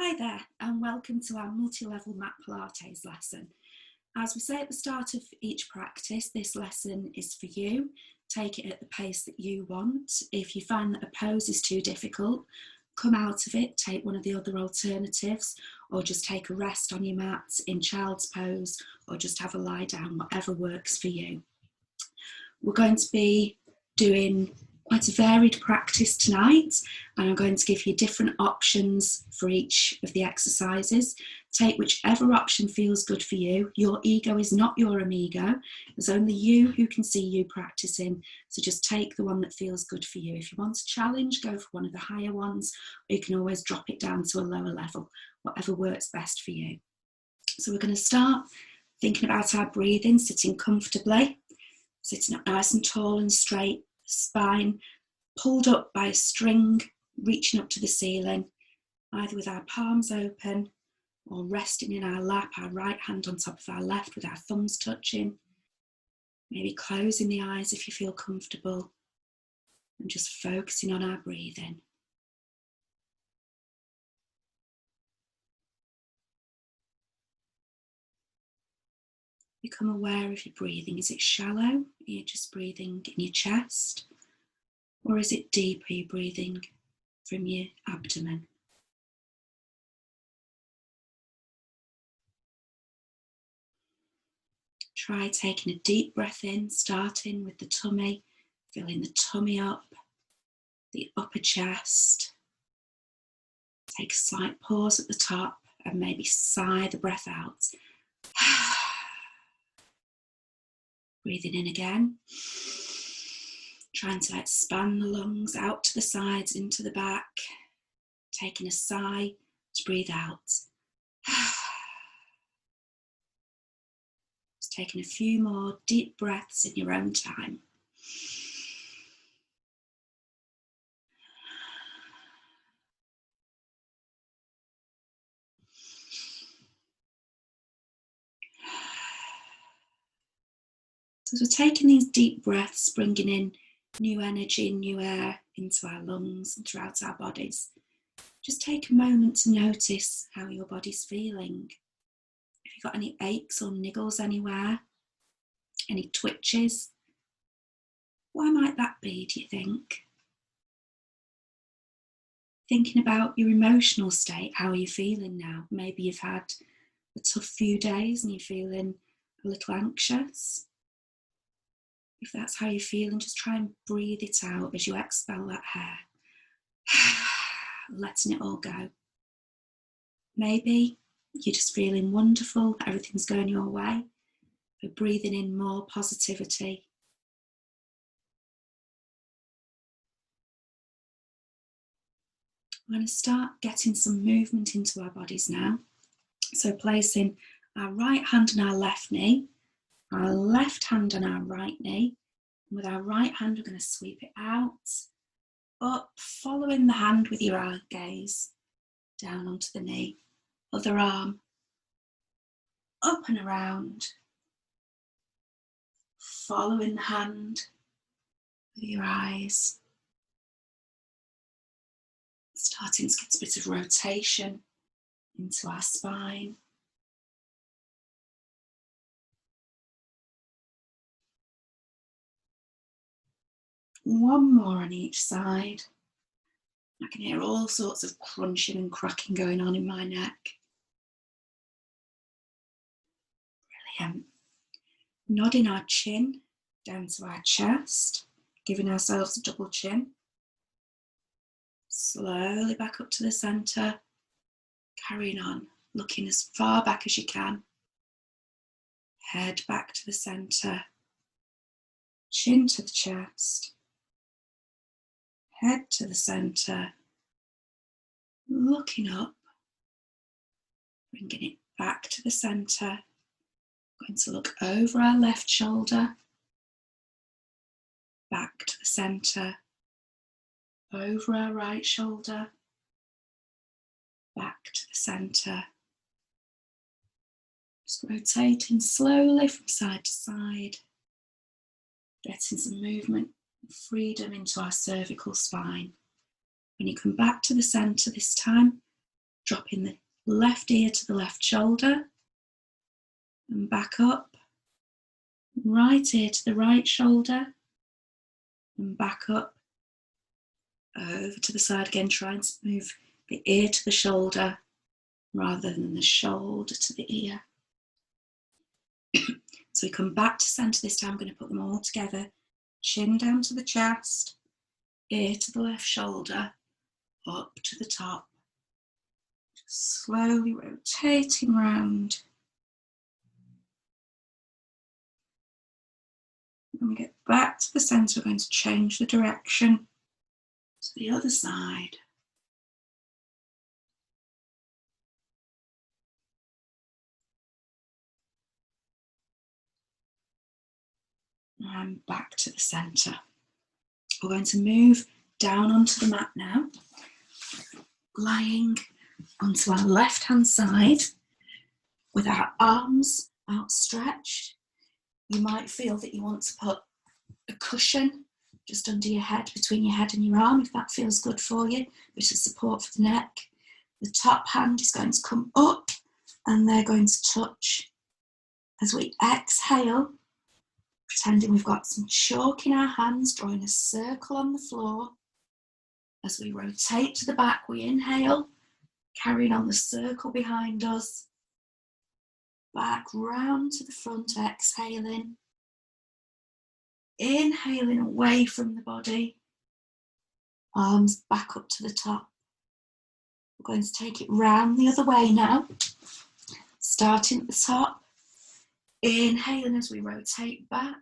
Hi there, and welcome to our multi-level mat Pilates lesson. As we say at the start of each practice, this lesson is for you. Take it at the pace that you want. If you find that a pose is too difficult, come out of it, take one of the other alternatives, or just take a rest on your mat in child's pose, or just have a lie down, whatever works for you. We're going to be doing quite a varied practice tonight, and I'm going to give you different options for each of the exercises. Take whichever option feels good for you. Your ego is not your amigo. There's only you who can see you practicing, so just take the one that feels good for you. If you want a challenge, go for one of the higher ones, or you can always drop it down to a lower level, whatever works best for you. So we're going to start thinking about our breathing, sitting comfortably, sitting up nice and tall and straight, spine pulled up by a string, reaching up to the ceiling, either with our palms open or resting in our lap, our right hand on top of our left with our thumbs touching, maybe closing the eyes if you feel comfortable, and just focusing on our breathing. Become aware of your breathing. Is it shallow? Are you just breathing in your chest? Or is it deep? Are you breathing from your abdomen? Try taking a deep breath in, starting with the tummy, filling the tummy up, the upper chest. Take a slight pause at the top and maybe sigh the breath out. Breathing in again. Trying to expand the lungs out to the sides, into the back. Taking a sigh to breathe out. Just taking a few more deep breaths in your own time. So as we're taking these deep breaths, bringing in new energy, new air into our lungs and throughout our bodies, just take a moment to notice how your body's feeling. If you've got any aches or niggles anywhere, any twitches, why might that be, do you think? Thinking about your emotional state, how are you feeling now? Maybe you've had a tough few days and you're feeling a little anxious. If that's how you're feeling, just try and breathe it out as you expel that air. Letting it all go. Maybe you're just feeling wonderful, everything's going your way. But breathing in more positivity. We're going to start getting some movement into our bodies now. So placing our right hand on our left knee, our left hand on our right knee. And with our right hand, we're going to sweep it out, up, following the hand with your eye gaze, down onto the knee. Other arm, up and around, following the hand with your eyes. Starting to get a bit of rotation into our spine. One more on each side. I can hear all sorts of crunching and cracking going on in my neck. Brilliant. Nodding our chin down to our chest, giving ourselves a double chin. Slowly back up to the centre, carrying on, looking as far back as you can. Head back to the centre, chin to the chest. Head to the centre, looking up, bringing it back to the centre. Going to look over our left shoulder, back to the centre, over our right shoulder, back to the centre. Just rotating slowly from side to side, getting some movement and freedom into our cervical spine. When you come back to the centre this time, Dropping the left ear to the left shoulder and back up. Right ear to the right shoulder and back up. Over to the side again, try and move the ear to the shoulder rather than the shoulder to the ear. So we come back to centre this time. I'm going to put them all together. Chin down to the chest, ear to the left shoulder, up to the top. Just slowly rotating round. When we get back to the centre, we're going to change the direction to the other side. And back to the centre. We're going to move down onto the mat now, lying onto our left hand side with our arms outstretched. You might feel that you want to put a cushion just under your head, between your head and your arm, if that feels good for you. Bit of support for the neck. The top hand is going to come up and they're going to touch as we exhale, pretending we've got some chalk in our hands, drawing a circle on the floor. As we rotate to the back, we inhale, carrying on the circle behind us. Back round to the front, exhaling. Inhaling away from the body. Arms back up to the top. We're going to take it round the other way now. Starting at the top. Inhaling as we rotate back.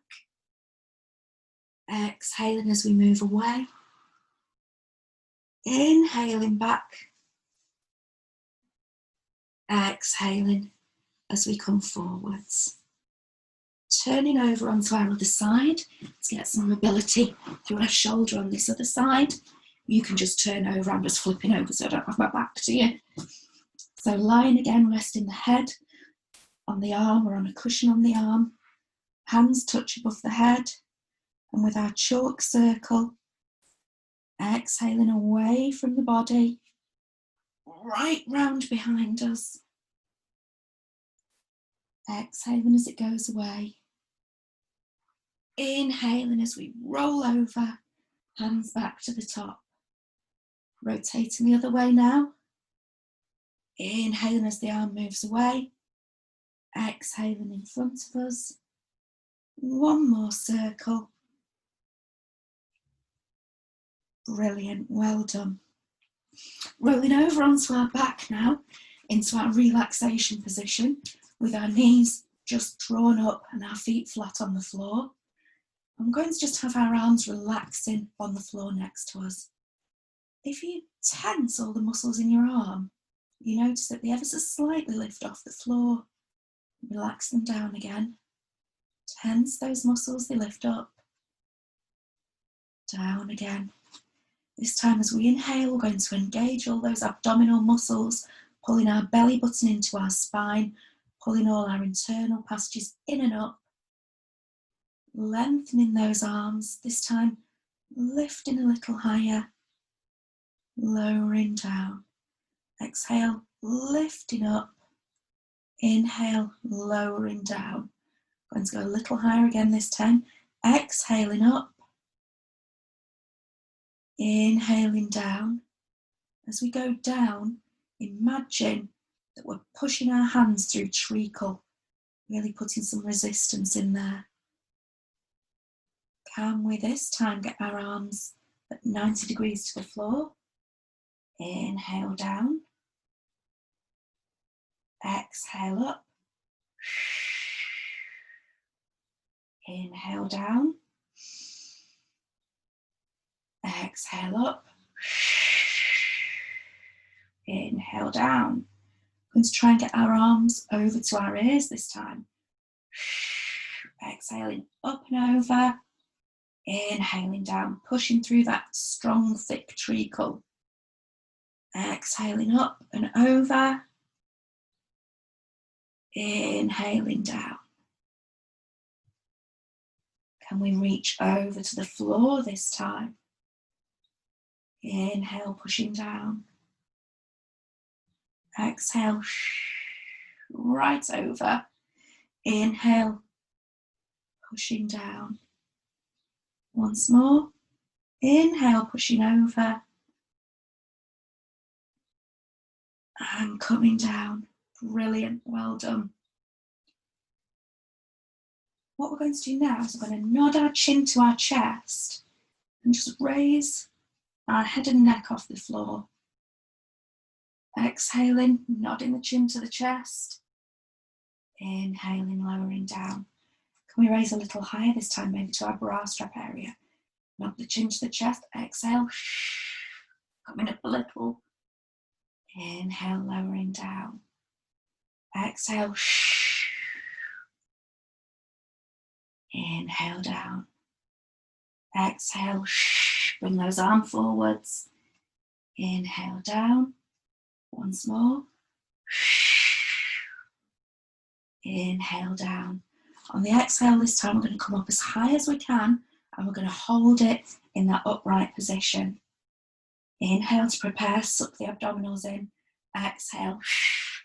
Exhaling as we move away. Inhaling back. Exhaling as we come forwards. Turning over onto our other side. Let's get some mobility through our shoulder on this other side. You can just turn over. I'm just flipping over so I don't have my back to you. So lying again, resting the head on the arm or on a cushion on the arm. Hands touch above the head. And with our chalk circle, exhaling away from the body, right round behind us. Exhaling as it goes away. Inhaling as we roll over, hands back to the top. Rotating the other way now. Inhaling as the arm moves away. Exhaling in front of us. One more circle. Brilliant, well done. Rolling over onto our back now, into our relaxation position, with our knees just drawn up and our feet flat on the floor. I'm going to just have our arms relaxing on the floor next to us. If you tense all the muscles in your arm, you notice that they ever so slightly lift off the floor. Relax them down again. Tense those muscles, they lift up. Down again. This time as we inhale, we're going to engage all those abdominal muscles, pulling our belly button into our spine, pulling all our internal passages in and up. Lengthening those arms, this time lifting a little higher, lowering down. Exhale, lifting up. Inhale, lowering down. Going to go a little higher again this time. Exhaling up. Inhaling down. As we go down, imagine that we're pushing our hands through treacle, really putting some resistance in there. Can we this time get our arms at 90 degrees to the floor? Inhale down. Exhale up. Inhale down. Exhale up. Inhale down. We're going to try and get our arms over to our ears this time. Exhaling up and over. Inhaling down, pushing through that strong, thick treacle. Exhaling up and over. Inhaling down. Can we reach over to the floor this time? Inhale, pushing down. Exhale, right over. Inhale, pushing down. Once more. Inhale, pushing over. And coming down. Brilliant, well done. What we're going to do now is we're going to nod our chin to our chest and just raise our head and neck off the floor. Exhaling, nodding the chin to the chest. Inhaling, lowering down. Can we raise a little higher this time, maybe to our bra strap area? Nod the chin to the chest. Exhale, coming up a little. Inhale, lowering down. Exhale, inhale down. Exhale, bring those arms forwards. Inhale down. Once more. Inhale down. On the exhale this time, we're going to come up as high as we can and we're going to hold it in that upright position. Inhale to prepare, suck the abdominals in. Exhale,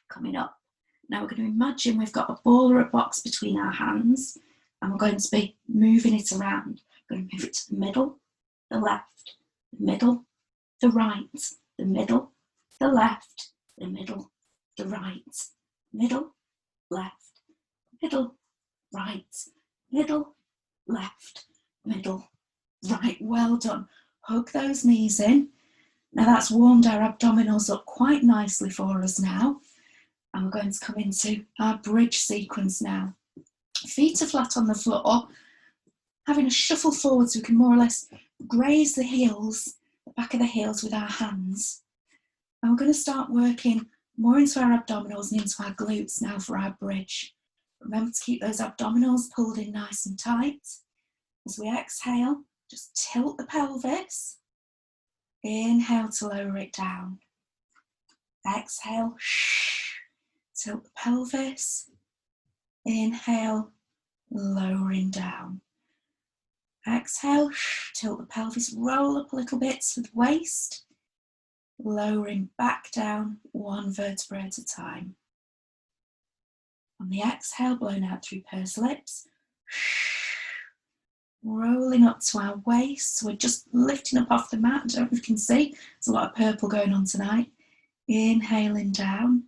coming up. Now we're going to imagine we've got a ball or a box between our hands and we're going to be moving it around. We're going to move it to the middle, the left, the middle, the right, the middle, the left, the middle, the right, middle, left, middle, right, middle, left, middle, right. Well done. Hug those knees in. Now that's warmed our abdominals up quite nicely for us now. And we're going to come into our bridge sequence now. Feet are flat on the floor, having a shuffle forward so we can more or less graze the heels, the back of the heels with our hands. And we're going to start working more into our abdominals and into our glutes now for our bridge. Remember to keep those abdominals pulled in nice and tight. As we exhale, just tilt the pelvis. Inhale to lower it down. Exhale, tilt the pelvis. Inhale, lowering down. Exhale, tilt the pelvis, roll up a little bit to the waist. Lowering back down, one vertebra at a time. On the exhale, blown out through pursed lips. Rolling up to our waist, so we're just lifting up off the mat. I don't know if you can see, there's a lot of purple going on tonight. Inhaling down.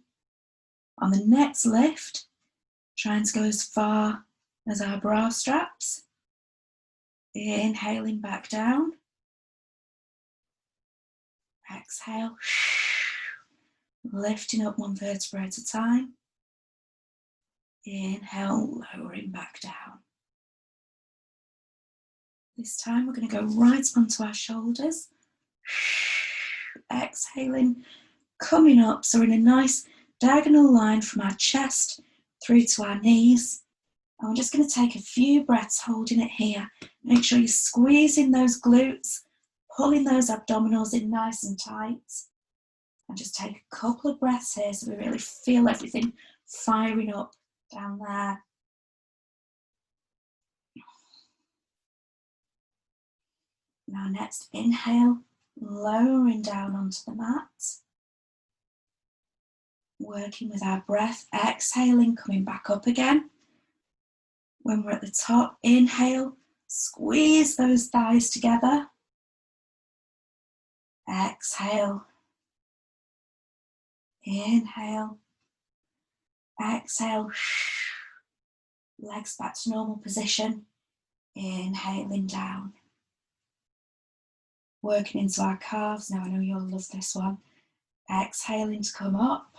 On the next lift, trying to go as far as our bra straps. Inhaling back down. Exhale. Lifting up one vertebra at a time. Inhale, lowering back down. This time we're going to go right onto our shoulders. Exhaling, coming up, so we're in a nice diagonal line from our chest through to our knees. And we're just going to take a few breaths holding it here. Make sure you're squeezing those glutes, pulling those abdominals in nice and tight. And just take a couple of breaths here so we really feel everything firing up down there. Now next, inhale, lowering down onto the mat. Working with our breath, exhaling, coming back up again. When we're at the top, inhale, squeeze those thighs together. Exhale. Inhale. Exhale. Legs back to normal position. Inhaling down. Working into our calves. Now I know you'll love this one. Exhaling to come up.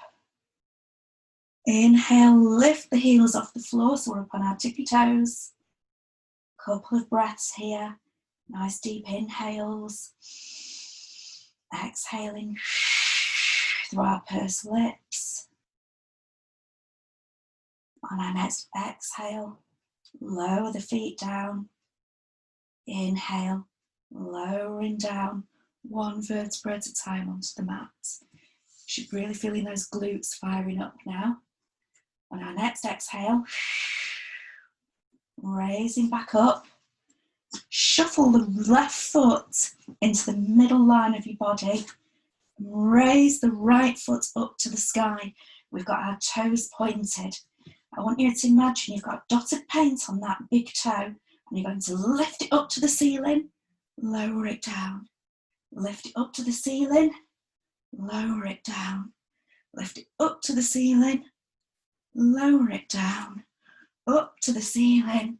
Inhale, lift the heels off the floor so we're up on our tippy toes. Couple of breaths here. Nice deep inhales. Exhaling through our pursed lips. On our next exhale, lower the feet down. Inhale, lowering down one vertebra at a time onto the mat. Should really feeling those glutes firing up now. On our next exhale, raising back up. Shuffle the left foot into the middle line of your body. Raise the right foot up to the sky. We've got our toes pointed. I want you to imagine you've got dotted paint on that big toe, and you're going to lift it up to the ceiling, lower it down. Lift it up to the ceiling, lower it down. Lift it up to the ceiling, lower it down. Up to the ceiling,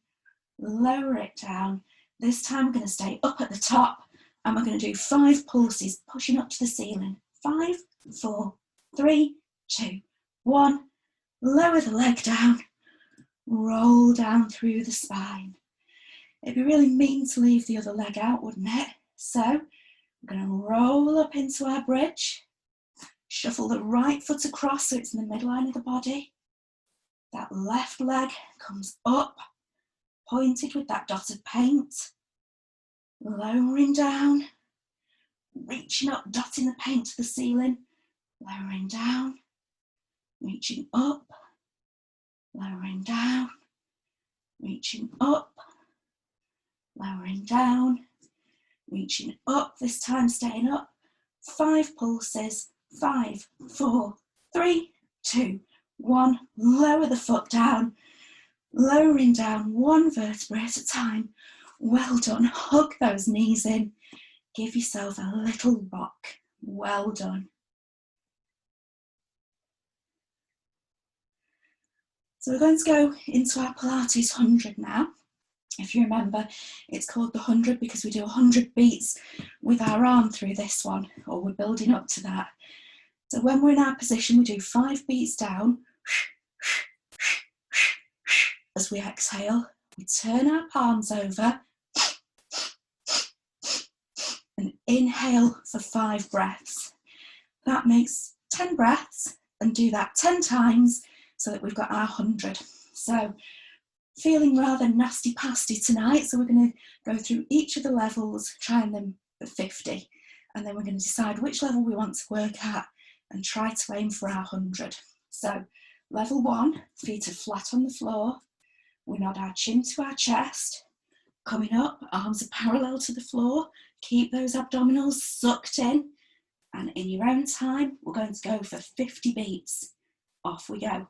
lower it down. This time we're going to stay up at the top, and we're going to do 5 pulses, pushing up to the ceiling. 5, 4, 3, 2, 1. Lower the leg down, roll down through the spine. It'd be really mean to leave the other leg out, wouldn't it? So we're going to roll up into our bridge, shuffle the right foot across so it's in the midline of the body. That left leg comes up, pointed with that dotted paint, lowering down, reaching up, dotting the paint to the ceiling, lowering down, reaching up, lowering down, reaching up, lowering down, reaching up, this time staying up. 5 pulses, 5, 4, 3, 2, 1. Lower the foot down, lowering down 1 vertebra at a time. Well done. Hug those knees in. Give yourself a little rock. Well done. So we're going to go into our Pilates 100 now. If you remember, it's called the 100 because we do 100 beats with our arm through this one, or we're building up to that. So when we're in our position, we do 5 beats down. As we exhale, we turn our palms over and inhale for 5 breaths. That makes 10 breaths, and do that 10 times so that we've got our 100. So feeling rather nasty pasty tonight, so we're going to go through each of the levels, trying them at 50, and then we're going to decide which level we want to work at and try to aim for our 100. So level 1, feet are flat on the floor. We nod our chin to our chest. Coming up, arms are parallel to the floor. Keep those abdominals sucked in. And in your own time, we're going to go for 50 beats. Off we go.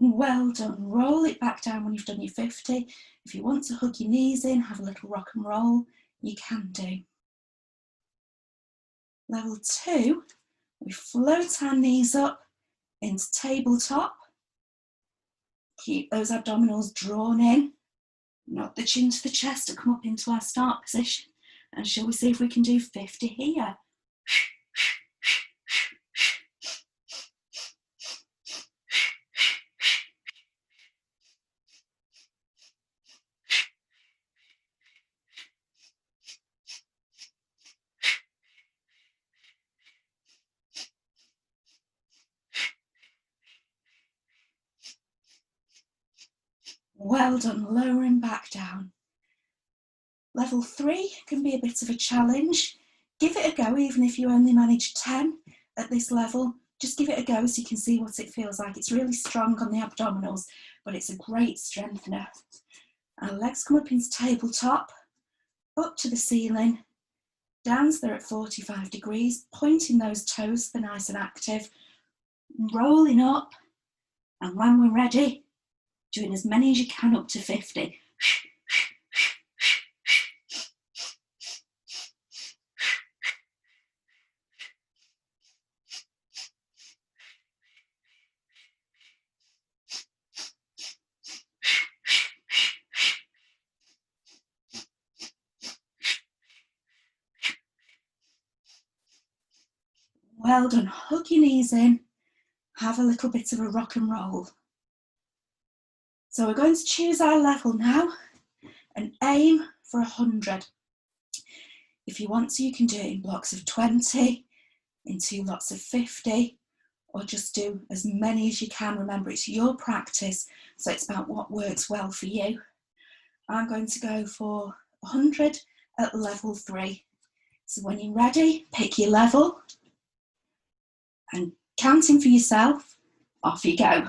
Well done. Roll it back down when you've done your 50. If you want to hug your knees in, have a little rock and roll, you can do. Level 2, we float our knees up into tabletop. Keep those abdominals drawn in. Nod the chin to the chest to come up into our start position. And shall we see if we can do 50 here? Well done, lowering back down. Level 3 can be a bit of a challenge. Give it a go, even if you only manage 10 at this level. Just give it a go so you can see what it feels like. It's really strong on the abdominals, but it's a great strengthener. Our legs come up into tabletop, up to the ceiling, down so they're at 45 degrees, pointing those toes so they're nice and active, rolling up, and when we're ready, doing as many as you can up to 50. Well done. Hug your knees in. Have a little bit of a rock and roll. So we're going to choose our level now and aim for 100. If you want to, you can do it in blocks of 20, in 2 lots of 50, or just do as many as you can. Remember, it's your practice, so it's about what works well for you. I'm going to go for 100 at level 3. So when you're ready, pick your level and counting for yourself, off you go.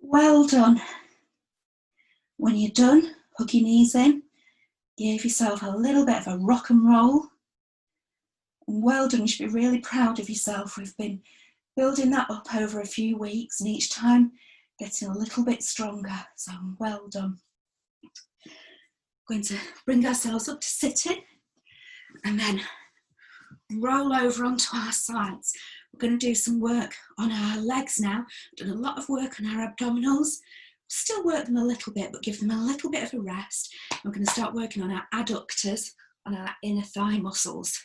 Well done. When you're done, hug your knees in, give yourself a little bit of a rock and roll. And well done, you should be really proud of yourself. We've been building that up over a few weeks and each time getting a little bit stronger, so well done. We're going to bring ourselves up to sitting and then roll over onto our sides. We're going to do some work on our legs now. We've done a lot of work on our abdominals. Still work them a little bit, but give them a little bit of a rest. We're going to start working on our adductors, on our inner thigh muscles.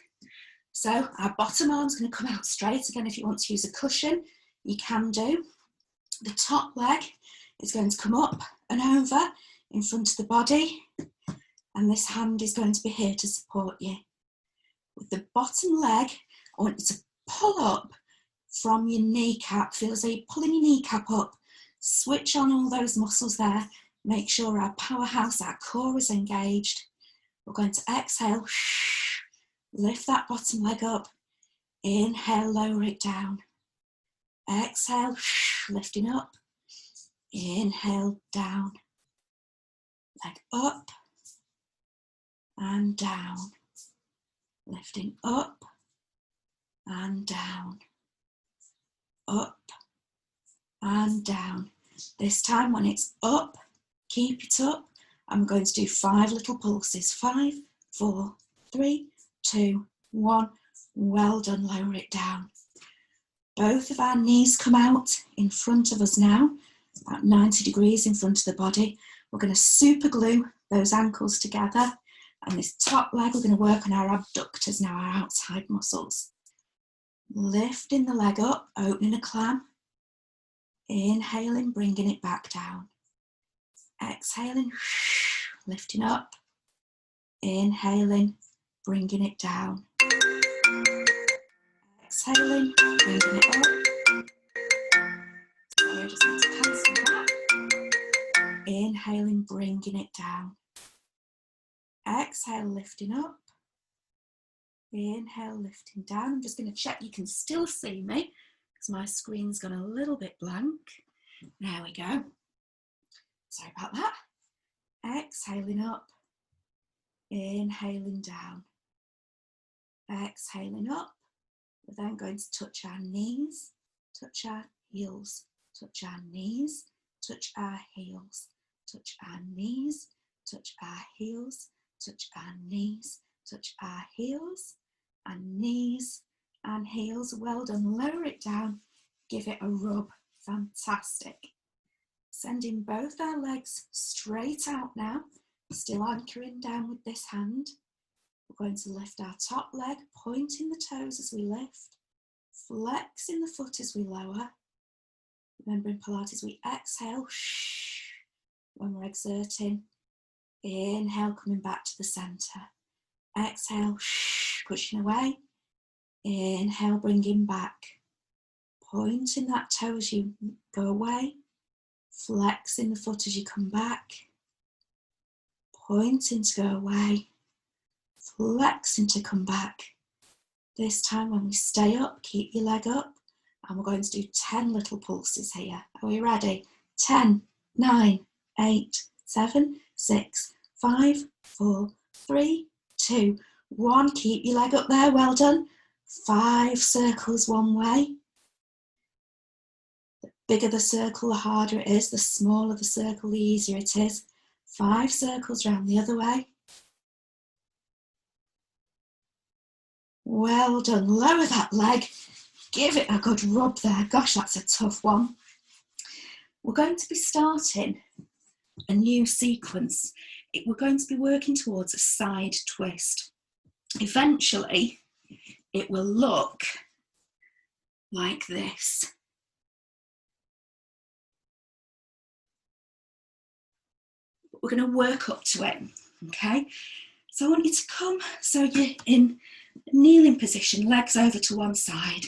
So our bottom arm's going to come out straight. Again, if you want to use a cushion, you can do. The top leg is going to come up and over in front of the body, and this hand is going to be here to support you. With the bottom leg, I want you to pull up from your kneecap. Feel as though you're pulling your kneecap up. Switch on all those muscles there. Make sure our powerhouse, our core is engaged. We're going to exhale. Lift that bottom leg up. Inhale, lower it down. Exhale, lifting up. Inhale, down. Leg up and down. Lifting up and down. Up and down. This time when it's up, keep it up. I'm going to do 5 little pulses. 5, 4, 3, 2, 1. Well done, lower it down. Both of our knees come out in front of us now, about 90 degrees in front of the body. We're going to super glue those ankles together. And this top leg, we're going to work on our abductors now, our outside muscles. Lifting the leg up, opening a clam. Inhaling, bringing it back down. Exhaling, lifting up. Inhaling, bringing it down. Exhaling, bringing it up. Sorry, I just need to cancel that. Inhaling, bringing it down. Exhale, lifting up. Inhale, lifting down. I'm just going to check you can still see me because my screen's gone a little bit blank. There we go. Sorry about that. Exhaling up. Inhaling down. Exhaling up. We're then going to touch our knees, touch our heels, touch our knees, touch our heels, touch our knees, touch our heels, touch our knees, touch our heels, and knees and heels. Well done. Lower it down. Give it a rub. Fantastic. Sending both our legs straight out now. Still anchoring down with this hand. We're going to lift our top leg, pointing the toes as we lift, flexing the foot as we lower. Remember in Pilates we exhale when we're exerting. Inhale, coming back to the centre. Exhale, pushing away. Inhale, bringing back. Pointing that toe as you go away. Flexing the foot as you come back. Pointing to go away. Flexing to come back. This time when we stay up, keep your leg up. And we're going to do 10 little pulses here. Are we ready? 10, 9, 8, 7, 6, 5, 4, 3, 2, 1. Keep your leg up there. Well done. 5 circles one way. Bigger the circle, the harder it is. The smaller the circle, the easier it is. 5 circles round the other way. Well done. Lower that leg. Give it a good rub there. Gosh, that's a tough one. We're going to be starting a new sequence. We're going to be working towards a side twist. Eventually, it will look like this. We're going to work up to it, okay? So I want you to come, so you're in a kneeling position, legs over to one side,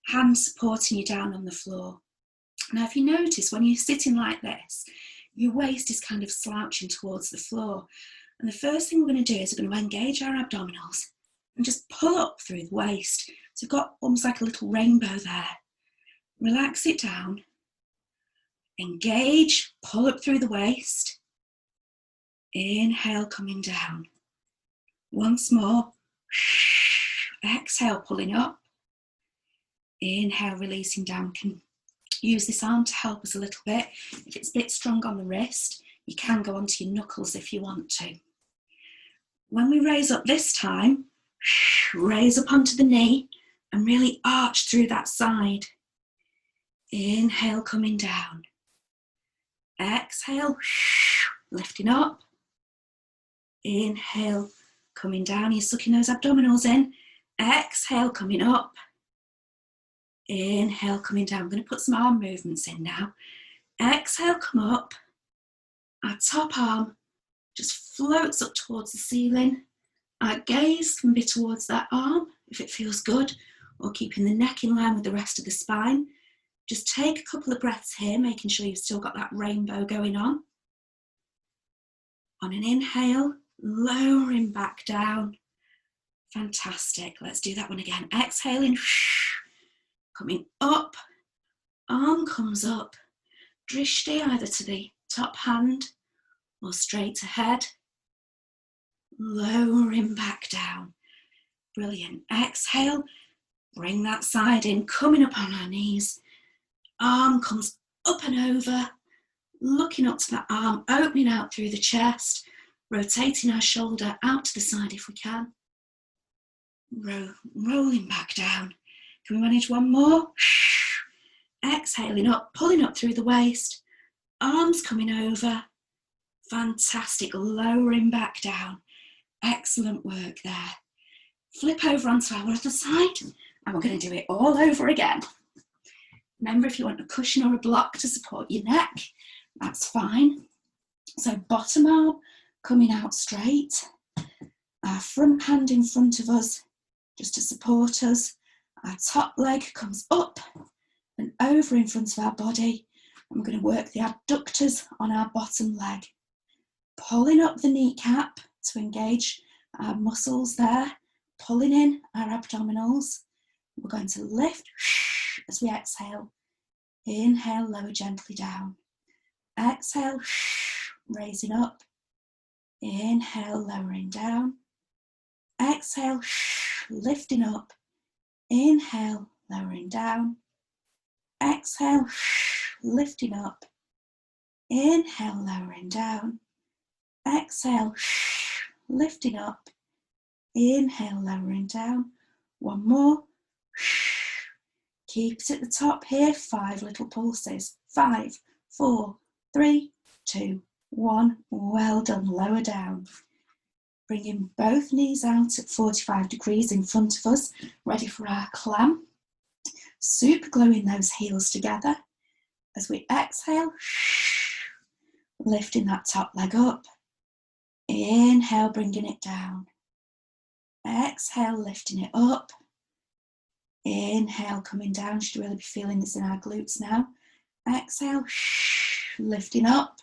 hands supporting you down on the floor. Now, if you notice, when you're sitting like this, your waist is kind of slouching towards the floor. And the first thing we're going to do is we're going to engage our abdominals and just pull up through the waist. So we've got almost like a little rainbow there. Relax it down. Engage, pull up through the waist. Inhale, coming down. Once more. Exhale, pulling up. Inhale, releasing down. Can use this arm to help us a little bit. If it's a bit strong on the wrist, you can go onto your knuckles if you want to. When we raise up this time, raise up onto the knee and really arch through that side. Inhale, coming down. Exhale, lifting up. Inhale, coming down. You're sucking those abdominals in. Exhale, coming up. Inhale, coming down. I'm going to put some arm movements in now. Exhale, come up. Our top arm just floats up towards the ceiling. Our gaze can be towards that arm if it feels good, or keeping the neck in line with the rest of the spine. Just take a couple of breaths here, making sure you've still got that rainbow going on. On an inhale, lowering back down. Fantastic. Let's do that one again. Exhaling, coming up. Arm comes up. Drishti either to the top hand or straight ahead. Lowering back down. Brilliant. Exhale. Bring that side in, coming up on our knees. Arm comes up and over, looking up to that arm, opening out through the chest, rotating our shoulder out to the side if we can. Rolling back down. Can we manage one more? Exhaling up, pulling up through the waist. Arms coming over. Fantastic. Lowering back down. Excellent work there. Flip over onto our other side, and we're going to do it all over again. Remember, if you want a cushion or a block to support your neck, that's fine. So bottom arm coming out straight. Our front hand in front of us, just to support us. Our top leg comes up and over in front of our body. And we're going to work the abductors on our bottom leg. Pulling up the kneecap to engage our muscles there. Pulling in our abdominals. We're going to lift as we exhale. Inhale, lower gently down. Exhale, raising up. Inhale, lowering down. Exhale, lifting up. Inhale, lowering down. Exhale, lifting up. Inhale, lowering down. Exhale, lifting up. Inhale, lowering down. One more. Keep it at the top here. 5 little pulses. 5, 4, 3, 2, 1. Well done. Lower down. Bringing both knees out at 45 degrees in front of us. Ready for our clam. Super gluing those heels together. As we exhale, lifting that top leg up. Inhale, bringing it down. Exhale, lifting it up. Inhale, coming down. Should really be feeling this in our glutes now. Exhale, lifting up.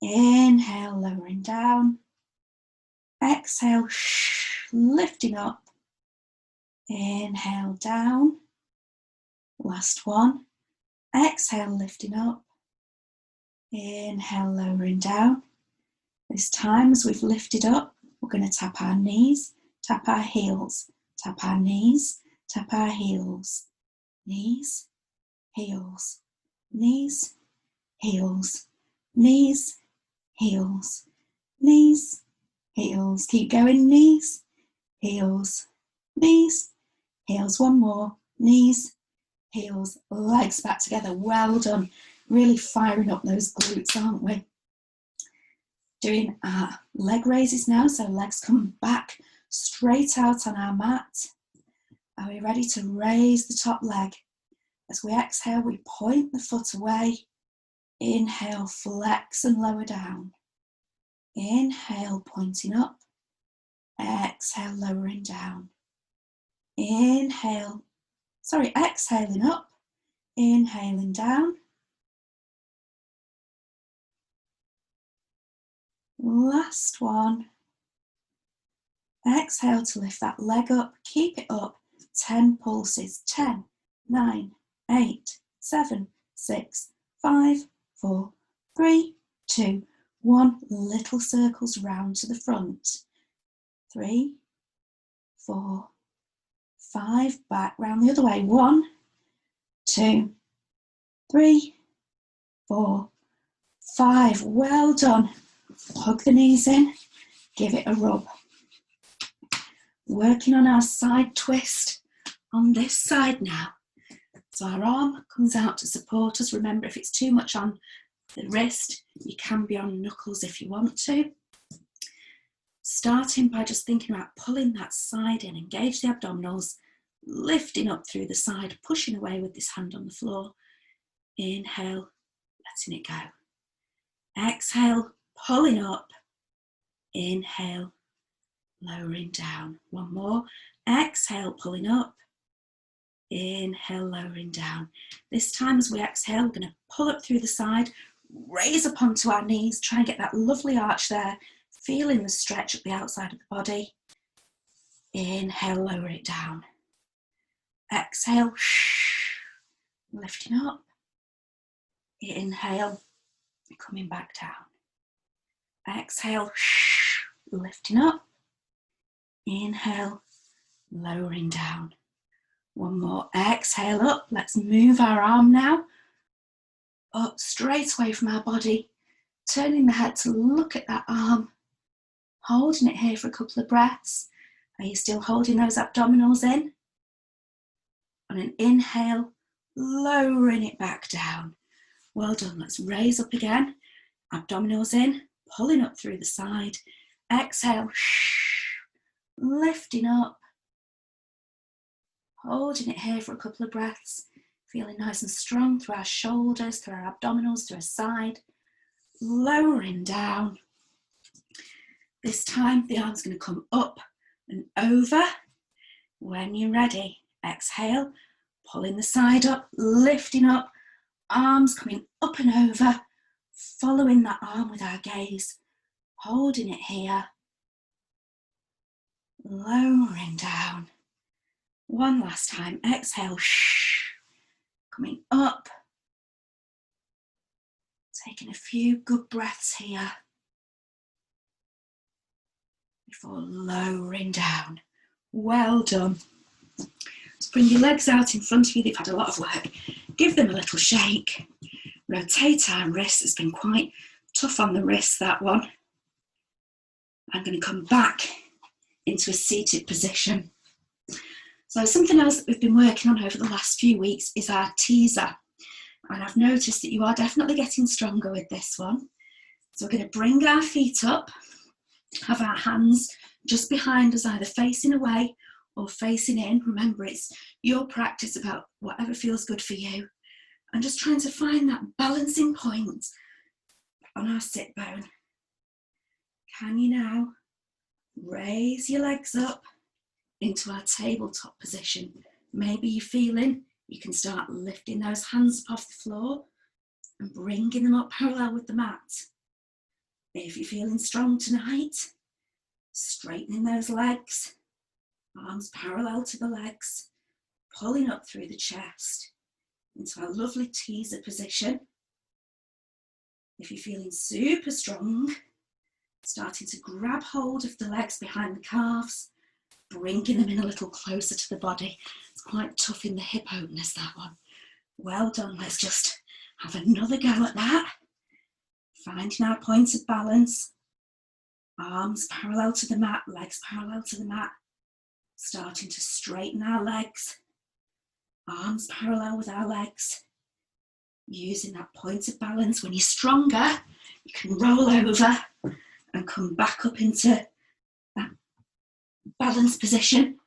Inhale, lowering down. Exhale, lifting up. Inhale, down. Last one. Exhale, lifting up. Inhale, lowering down. This time, as we've lifted up, we're going to tap our knees, tap our heels, tap our knees, tap our heels. Knees, heels, knees, heels, knees, heels, knees, heels. Keep going, knees, heels, knees, heels. One more, knees, heels, legs back together. Well done. Really firing up those glutes, aren't we? Doing our leg raises now, so legs come back straight out on our mat. Are we ready to raise the top leg? As we exhale, we point the foot away. Inhale, flex and lower down. Inhale, pointing up. Exhale, lowering down. Exhaling up. Inhaling down. Last one. Exhale to lift that leg up. Keep it up. 10 pulses. 10, 9, 8, 7, 6, 5, 4, 3, 2, 1. Little circles round to the front. 3, 4, 5. Back round the other way. 1, 2, 3, 4, 5. Well done. Hug the knees in. Give it a rub. Working on our side twist on this side now. So our arm comes out to support us. Remember, if it's too much on the wrist, you can be on knuckles if you want to. Starting by just thinking about pulling that side in, engage the abdominals, lifting up through the side, pushing away with this hand on the floor. Inhale, letting it go. Exhale, pulling up. Inhale, lowering down. One more. Exhale, pulling up. Inhale, lowering down. This time as we exhale, we're going to pull up through the side, raise up onto our knees, try and get that lovely arch there, feeling the stretch at the outside of the body. Inhale, lower it down. Exhale, lifting up. Inhale, coming back down. Exhale, lifting up. Inhale, lowering down. One more. Exhale up. Let's move our arm now up straight away from our body, turning the head to look at that arm, holding it here for a couple of breaths. Are you still holding those abdominals in? On an inhale, lowering it back down. Well done. Let's raise up again. Abdominals in, pulling up through the side. Exhale, lifting up. Holding it here for a couple of breaths, feeling nice and strong through our shoulders, through our abdominals, through our side. Lowering down. This time the arm's going to come up and over. When you're ready, exhale, pulling the side up, lifting up, arms coming up and over, following that arm with our gaze, holding it here, lowering down. One last time, exhale, coming up, taking a few good breaths here before lowering down. Well done. Let's bring your legs out in front of you. They've had a lot of work. Give them a little shake. Rotate our wrists. It's been quite tough on the wrists, that one. I'm going to come back into a seated position. So something else that we've been working on over the last few weeks is our teaser. And I've noticed that you are definitely getting stronger with this one. So we're going to bring our feet up, have our hands just behind us, either facing away or facing in. Remember, it's your practice about whatever feels good for you. And just trying to find that balancing point on our sit bone. Can you now raise your legs up into our tabletop position? Maybe you're feeling you can start lifting those hands up off the floor and bringing them up parallel with the mat. If you're feeling strong tonight, straightening those legs, arms parallel to the legs, pulling up through the chest into our lovely teaser position. If you're feeling super strong, starting to grab hold of the legs behind the calves, bringing them in a little closer to the body. It's quite tough in the hip openers, that one. Well done. Let's just have another go at that. Finding our point of balance. Arms parallel to the mat, legs parallel to the mat. Starting to straighten our legs. Arms parallel with our legs. Using that point of balance. When you're stronger, you can roll over and come back up into that balanced position.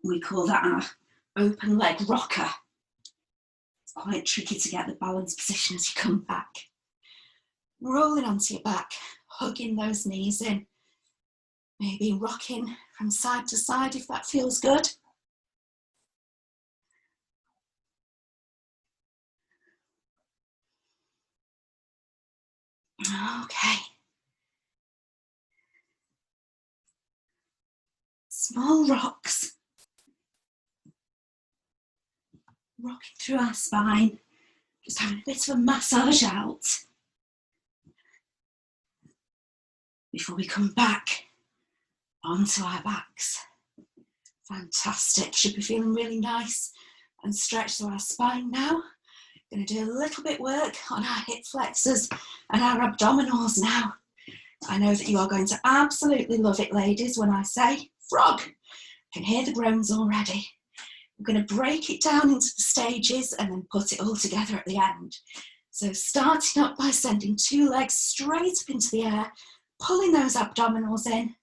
We call that our open leg rocker. It's quite tricky to get the balanced position as you come back. Rolling onto your back, hugging those knees in. Maybe rocking from side to side if that feels good. Okay. Small rocks. Rocking through our spine. Just having a bit of a massage out. Before we come back onto our backs. Fantastic. Should be feeling really nice and stretched through our spine now. Going to do a little bit work on our hip flexors and our abdominals now. I know that you are going to absolutely love it, ladies, when I say frog. I can hear the groans already. We're going to break it down into the stages and then put it all together at the end. So starting up by sending 2 legs straight up into the air, pulling those abdominals in,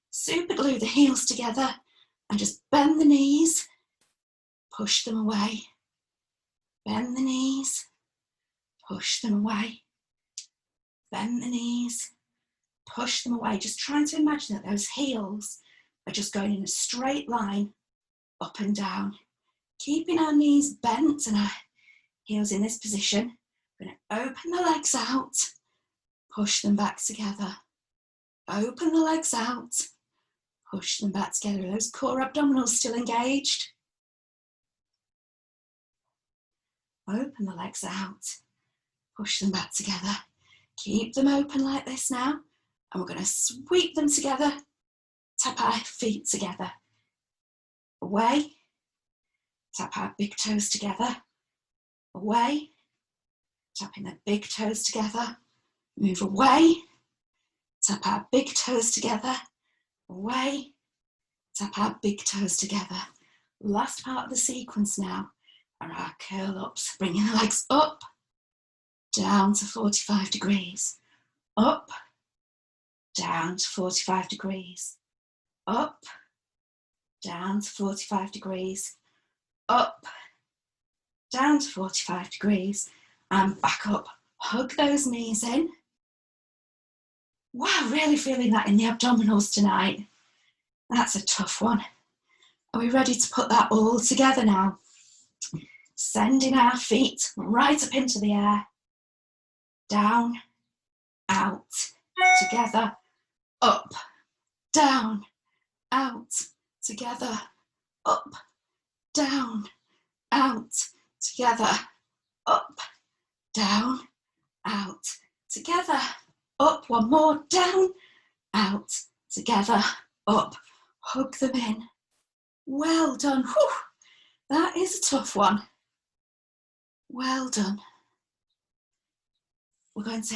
super glue the heels together and just bend the knees, push them away. Bend the knees, push them away. Bend the knees, push them away. Just trying to imagine that those heels are just going in a straight line up and down. Keeping our knees bent and our heels in this position. We're going to open the legs out, push them back together. Open the legs out, push them back together. Are those core abdominals still engaged? Open the legs out, push them back together. Keep them open like this now. And we're going to sweep them together, tap our feet together. Away, tap our big toes together. Away, tapping the big toes together. Move away, tap our big toes together. Away, tap our big toes together. Last part of the sequence now are our curl ups, bringing the legs up, down to 45 degrees, up, down to 45 degrees, up, down to 45 degrees, up, down to 45 degrees, and back up. Hug those knees in. Wow, really feeling that in the abdominals tonight. That's a tough one. Are we ready to put that all together now? Sending our feet right up into the air, down, out, together, up, down, out, together, up, down, out, together, up, down, out, together, up, one more, down, out, together, up, hug them in. Well done. Whew. That is a tough one. Well done. We're going to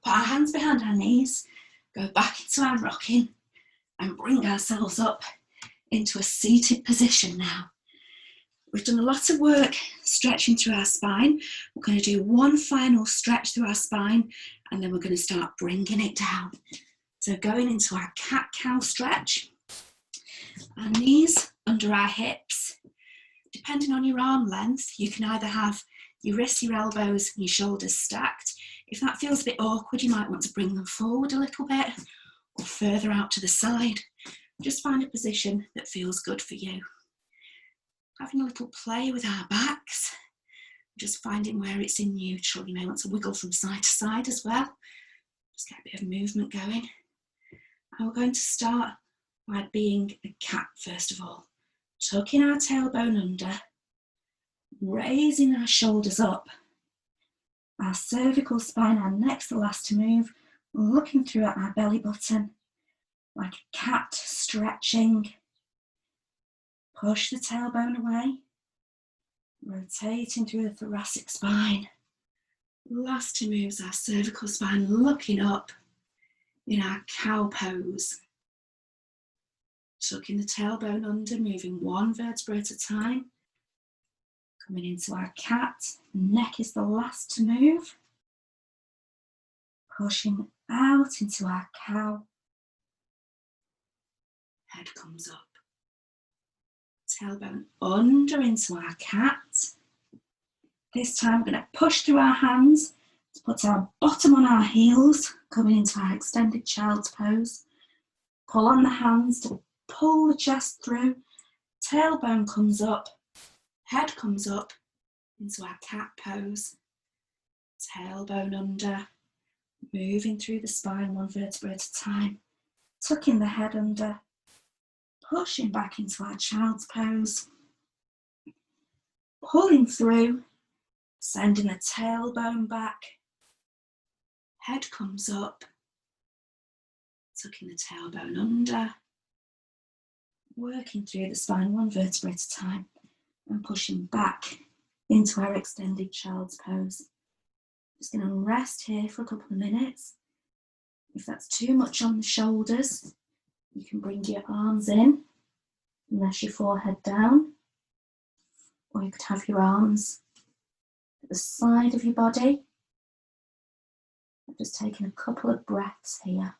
put our hands behind our knees, go back into our rocking and bring ourselves up into a seated position now. We've done a lot of work stretching through our spine. We're going to do one final stretch through our spine and then we're going to start bringing it down. So going into our cat-cow stretch, our knees under our hips. Depending on your arm length, you can either have your wrists, your elbows, and your shoulders stacked. If that feels a bit awkward, you might want to bring them forward a little bit or further out to the side. Just find a position that feels good for you. Having a little play with our backs, just finding where it's in neutral. You may want to wiggle from side to side as well. Just get a bit of movement going. And we're going to start by being a cat first of all. Tucking our tailbone under, raising our shoulders up, our cervical spine, our neck's the last to move, looking through at our belly button, like a cat stretching. Push the tailbone away, Rotating through the thoracic spine. Last two moves, our cervical spine looking up in our cow pose. Tucking the tailbone under, moving one vertebra at a time. Coming into our cat. Neck is the last to move. Pushing out into our cow. Head comes up. Tailbone under into our cat. This time we're going to push through our hands to put our bottom on our heels, coming into our extended child's pose. Pull on the hands to pull the chest through. Tailbone comes up, head comes up into our cat pose. Tailbone under, moving through the spine one vertebra at a time. Tucking the head under, pushing back into our child's pose. Pulling through, sending the tailbone back. Head comes up, tucking the tailbone under. Working through the spine one vertebra at a time and pushing back into our extended child's pose. Just going to rest here for a couple of minutes. If that's too much on the shoulders, you can bring your arms in and rest your forehead down, or you could have your arms at the side of your body. I've just taken a couple of breaths here.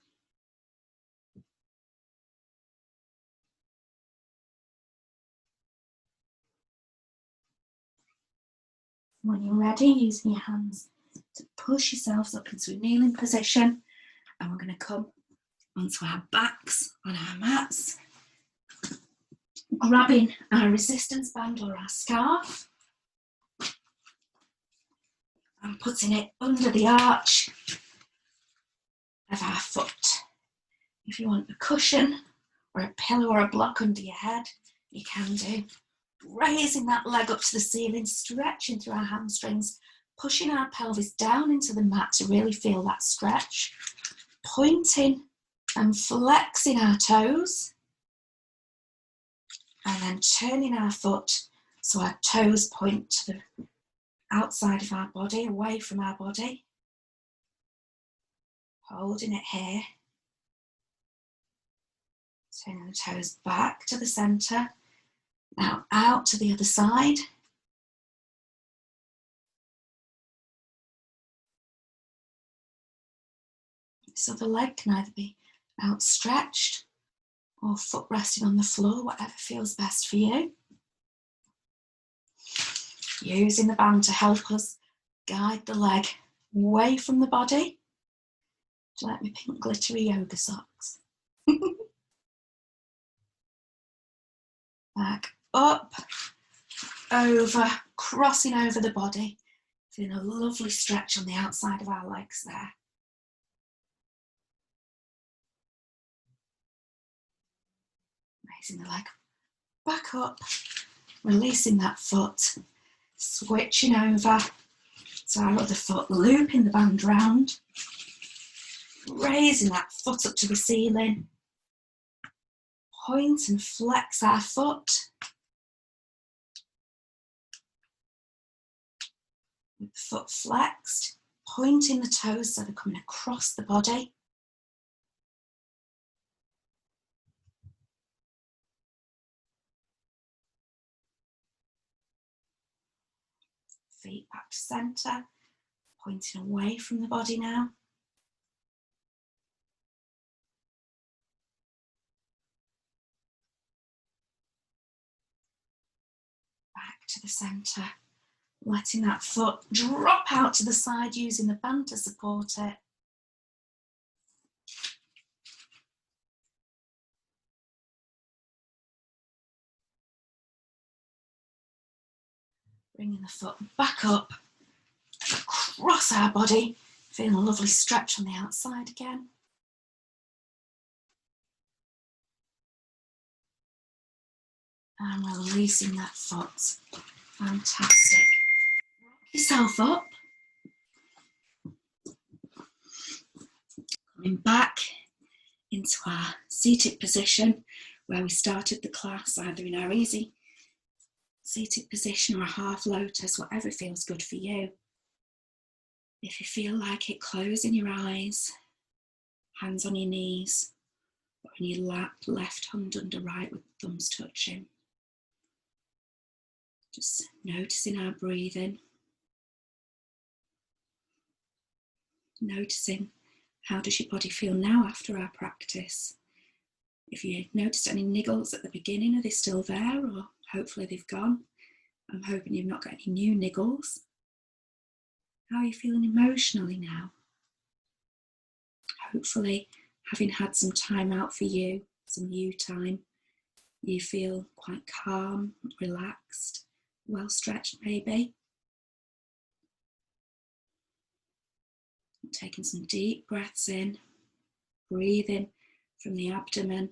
When you're ready, using your hands to push yourselves up into a kneeling position, and we're going to come onto our backs on our mats, grabbing our resistance band or our scarf and putting it under the arch of our foot. If you want a cushion or a pillow or a block under your head, you can do. Raising that leg up to the ceiling, stretching through our hamstrings, pushing our pelvis down into the mat to really feel that stretch, pointing and flexing our toes, and then turning our foot so our toes point to the outside of our body, away from our body. Holding it here. Turning the toes back to the centre. Now out to the other side. So the leg can either be outstretched or foot resting on the floor, whatever feels best for you. Using the band to help us guide the leg away from the body. Do you like my pink glittery yoga socks? Back up, over, crossing over the body. Feeling a lovely stretch on the outside of our legs there. Raising the leg back up, releasing that foot, switching over to our other foot, looping the band round, raising that foot up to the ceiling, point and flex our foot, with the foot flexed, pointing the toes so they're coming across the body. Feet back to centre, pointing away from the body now. Back to the centre, letting that foot drop out to the side, using the band to support it. Bringing the foot back up, across our body, feeling a lovely stretch on the outside again. And releasing that foot. Fantastic. Rock yourself up. Coming back into our seated position where we started the class, either in our easy seated position or a half lotus, whatever feels good for you. If you feel like it, closing your eyes, hands on your knees, or in your lap, left hand under right with the thumbs touching. Just noticing our breathing. Noticing how does your body feel now after our practice. If you noticed any niggles at the beginning, are they still there, or hopefully they've gone? I'm hoping you've not got any new niggles. How are you feeling emotionally now? Hopefully, having had some time out for you, some you time, you feel quite calm, relaxed, well stretched maybe. Taking some deep breaths in, breathing from the abdomen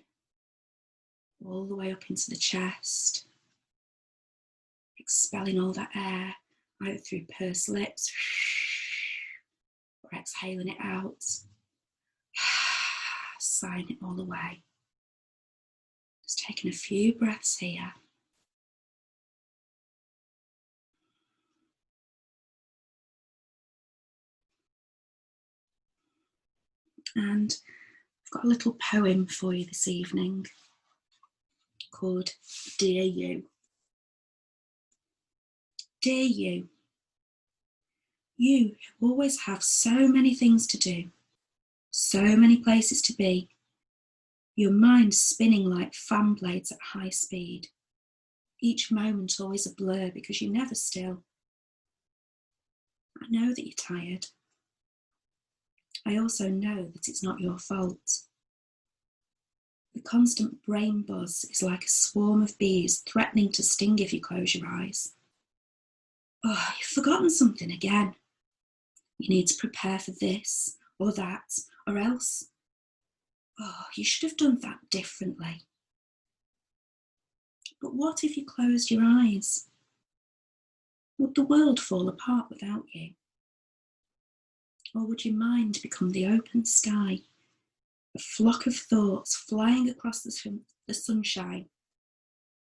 all the way up into the chest, expelling all that air either through pursed lips or exhaling it out, sighing it all away. Just taking a few breaths here. And I've got a little poem for you this evening called Dear You. Dear you, you who always have so many things to do, so many places to be, your mind spinning like fan blades at high speed, each moment always a blur because you're never still. I know that you're tired. I also know that it's not your fault. The constant brain buzz is like a swarm of bees threatening to sting if you close your eyes. Oh, you've forgotten something again. You need to prepare for this or that, or else. Oh, you should have done that differently. But what if you closed your eyes? Would the world fall apart without you? Or would your mind become the open sky, a flock of thoughts flying across the sunshine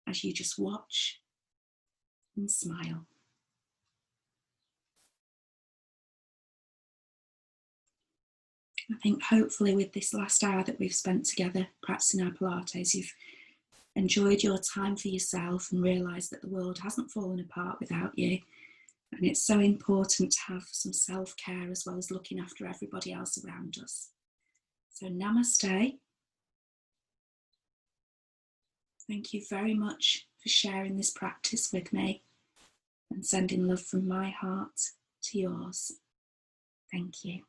as you just watch and smile? I think hopefully with this last hour that we've spent together practicing our Pilates, you've enjoyed your time for yourself and realised that the world hasn't fallen apart without you. And it's so important to have some self-care as well as looking after everybody else around us. So namaste. Thank you very much for sharing this practice with me and sending love from my heart to yours. Thank you.